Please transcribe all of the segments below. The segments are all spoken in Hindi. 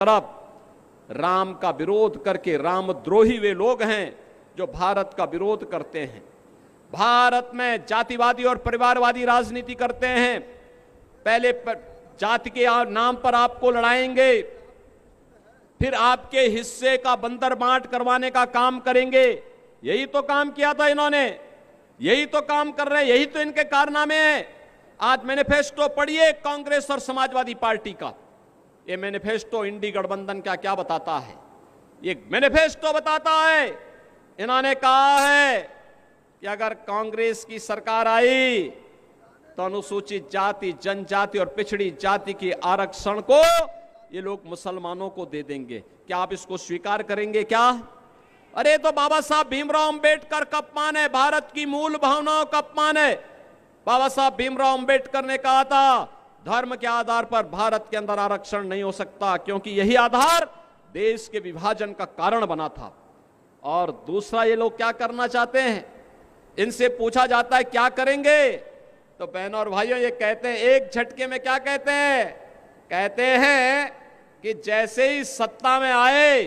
तरफ राम का विरोध करके रामद्रोही वे लोग हैं जो भारत का विरोध करते हैं, भारत में जातिवादी और परिवारवादी राजनीति करते हैं। पहले जाति के नाम पर आपको लड़ाएंगे, फिर आपके हिस्से का बंदर बांट करवाने का काम करेंगे। यही तो काम किया था इन्होंने, यही तो काम कर रहे हैं, यही तो इनके कारनामे हैं। आज मैनिफेस्टो पढ़िए कांग्रेस और समाजवादी पार्टी का। ये मैनिफेस्टो इंडी गठबंधन का क्या बताता है? ये मैनिफेस्टो बताता है, इन्होंने कहा है कि अगर कांग्रेस की सरकार आई तो अनुसूचित जाति, जनजाति और पिछड़ी जाति के आरक्षण को ये लोग मुसलमानों को दे देंगे। क्या आप इसको स्वीकार करेंगे क्या? अरे तो बाबा साहब भीमराव अंबेडकर का अपमान है, भारत की मूल भावनाओं का अपमान है। बाबा साहब भीमराव अंबेडकर ने कहा था धर्म के आधार पर भारत के अंदर आरक्षण नहीं हो सकता, क्योंकि यही आधार देश के विभाजन का कारण बना था। और दूसरा, ये लोग क्या करना चाहते हैं? इनसे पूछा जाता है क्या करेंगे, तो बहनों और भाइयों ये कहते हैं एक झटके में। क्या कहते हैं? कहते हैं कि जैसे ही सत्ता में आए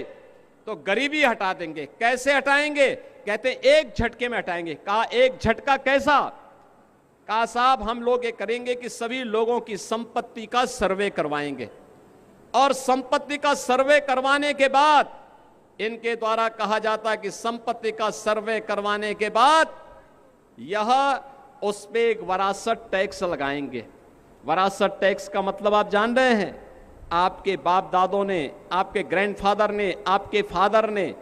तो गरीबी हटा देंगे। कैसे हटाएंगे? कहते हैं एक झटके में हटाएंगे। कहा एक झटका कैसा? कहा साहब हम लोग ये करेंगे कि सभी लोगों की संपत्ति का सर्वे करवाएंगे, और संपत्ति का सर्वे करवाने के बाद इनके द्वारा कहा जाता है कि संपत्ति का सर्वे करवाने के बाद यह उस पे एक वरासत टैक्स लगाएंगे। वरासत टैक्स का मतलब आप जान रहे हैं? आपके बाप दादों ने, आपके ग्रैंडफादर ने, आपके फादर ने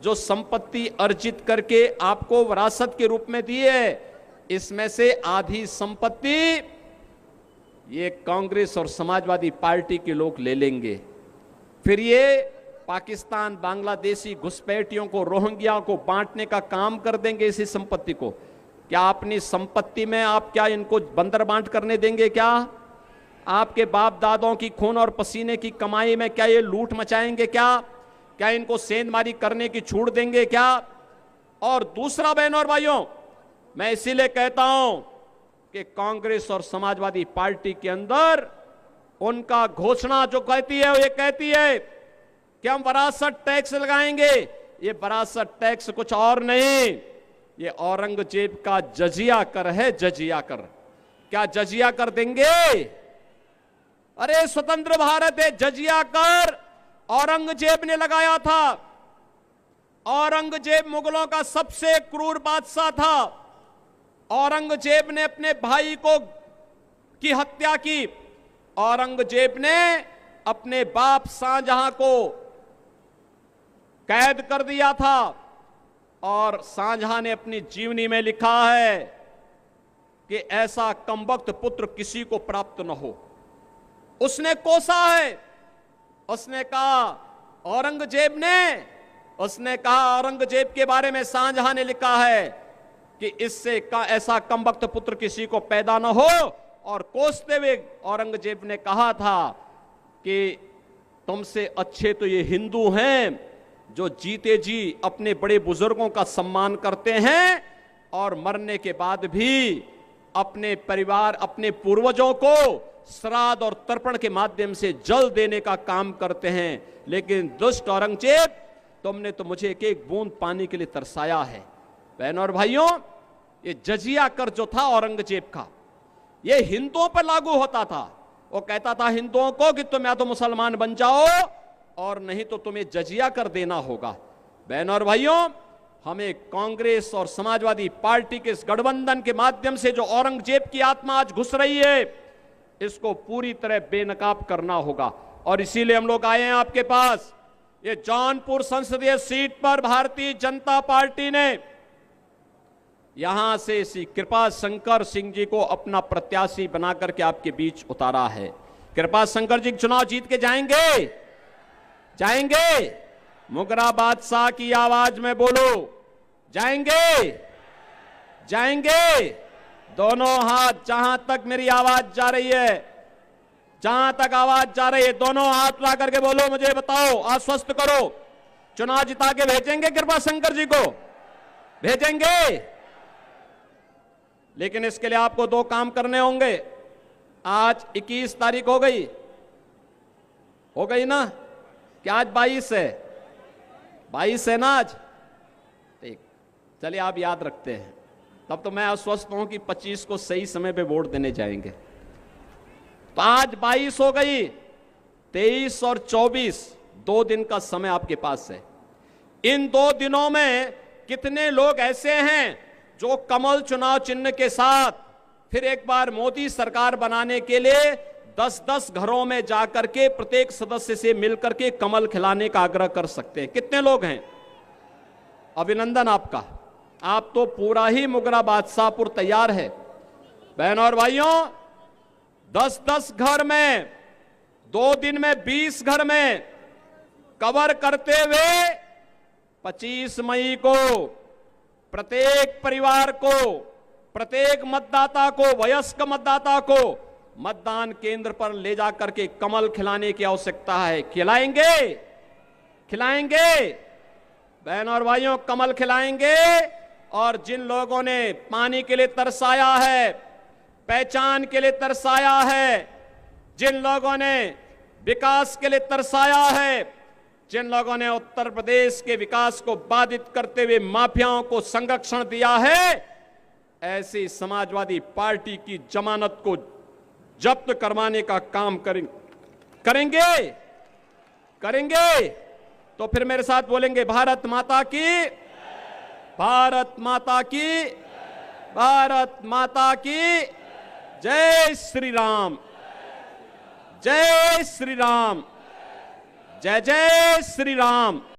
जो संपत्ति अर्जित करके आपको वरासत के रूप में दी है, इसमें से आधी संपत्ति ये कांग्रेस और समाजवादी पार्टी के लोग ले लेंगे। फिर ये पाकिस्तान, बांग्लादेशी घुसपैठियों को, रोहिंग्या को बांटने का काम कर देंगे इसी संपत्ति को। क्या अपनी संपत्ति में आप क्या इनको बंदर बांट करने देंगे? क्या आपके बाप दादों की खून और पसीने की कमाई में क्या ये लूट मचाएंगे? क्या इनको सेंधमारी करने की छूट देंगे क्या? और दूसरा बहनों और भाइयों, मैं इसीलिए कहता हूं कि कांग्रेस और समाजवादी पार्टी के अंदर उनका घोषणा जो कहती है, वो ये कहती है कि हम वरासत टैक्स लगाएंगे। ये वरासत टैक्स कुछ और नहीं, ये औरंगजेब का जजिया कर है, जजिया कर। क्या जजिया कर देंगे? अरे स्वतंत्र भारत है, जजिया कर औरंगजेब ने लगाया था। औरंगजेब मुगलों का सबसे क्रूर बादशाह था। औरंगजेब ने अपने भाई की हत्या की। औरंगजेब ने अपने बाप शाहजहां को कैद कर दिया था, और शाहजहां ने अपनी जीवनी में लिखा है कि ऐसा कमबख्त पुत्र किसी को प्राप्त न हो। उसने कोसा है, उसने कहा औरंगजेब के बारे में शाहजहां ने लिखा है कि इससे ऐसा कमबख्त पुत्र किसी को पैदा न हो। और कोसते हुए औरंगजेब ने कहा था कि तुमसे अच्छे तो ये हिंदू हैं जो जीते जी अपने बड़े बुजुर्गों का सम्मान करते हैं और मरने के बाद भी अपने परिवार, अपने पूर्वजों को श्राद्ध और तर्पण के माध्यम से जल देने का काम करते हैं। लेकिन दुष्ट औरंगजेब, तुमने तो मुझे एक एक बूंद पानी के लिए तरसाया है। बहनों और भाइयों, ये जजिया कर जो था औरंगजेब का, ये हिंदुओं पर लागू होता था। वो कहता था हिंदुओं को कि तुम या तो मुसलमान बन जाओ और नहीं तो तुम्हें जजिया कर देना होगा। बहनों और भाइयों, हमें कांग्रेस और समाजवादी पार्टी के इस गठबंधन के माध्यम से जो औरंगजेब की आत्मा आज घुस रही है, इसको पूरी तरह बेनकाब करना होगा। और इसीलिए हम लोग आए हैं आपके पास। ये जौनपुर संसदीय सीट पर भारतीय जनता पार्टी ने यहां से श्री कृपा शंकर सिंह जी को अपना प्रत्याशी बनाकर के आपके बीच उतारा है। कृपा शंकर जी चुनाव जीत के जाएंगे? मुगरा बादशाह की आवाज में बोलो, जाएंगे? दोनों हाथ, जहां तक मेरी आवाज जा रही है, जहां तक आवाज जा रही है, दोनों हाथ ला करके बोलो, मुझे बताओ, आश्वस्त करो, चुनाव जिता के भेजेंगे कृपा शंकर जी को? भेजेंगे। लेकिन इसके लिए आपको दो काम करने होंगे। आज 21 तारीख हो गई ना? क्या आज 22 है? 22 है ना आज? ठीक, चलिए आप याद रखते हैं, तब तो मैं आश्वस्त हूं कि 25 को सही समय पे वोट देने जाएंगे। तो आज 22 हो गई, 23 और 24 2 दिन का समय आपके पास है। इन 2 दिनों में कितने लोग ऐसे हैं जो कमल चुनाव चिन्ह के साथ फिर एक बार मोदी सरकार बनाने के लिए 10-10 घरों में जाकर के प्रत्येक सदस्य से मिलकर के कमल खिलाने का आग्रह कर सकते हैं? कितने लोग हैं? अभिनंदन आपका, आप तो पूरा ही मुगरा बादशाहपुर तैयार है। बहनों और भाइयों, 10-10 घर में 2 दिन में 20 घर में कवर करते हुए 25 मई को प्रत्येक परिवार को, प्रत्येक मतदाता को, वयस्क मतदाता को मतदान केंद्र पर ले जाकर के कमल खिलाने की आवश्यकता है। खिलाएंगे? खिलाएंगे बहनों और भाइयों, कमल खिलाएंगे। और जिन लोगों ने पानी के लिए तरसाया है, पहचान के लिए तरसाया है, जिन लोगों ने विकास के लिए तरसाया है, जिन लोगों ने उत्तर प्रदेश के विकास को बाधित करते हुए माफियाओं को संरक्षण दिया है, ऐसी समाजवादी पार्टी की जमानत को जब्त करवाने का काम करेंगे। तो फिर मेरे साथ बोलेंगे, भारत माता की, भारत माता की, भारत माता की जय श्री राम, जय श्री राम, जय जय श्री राम।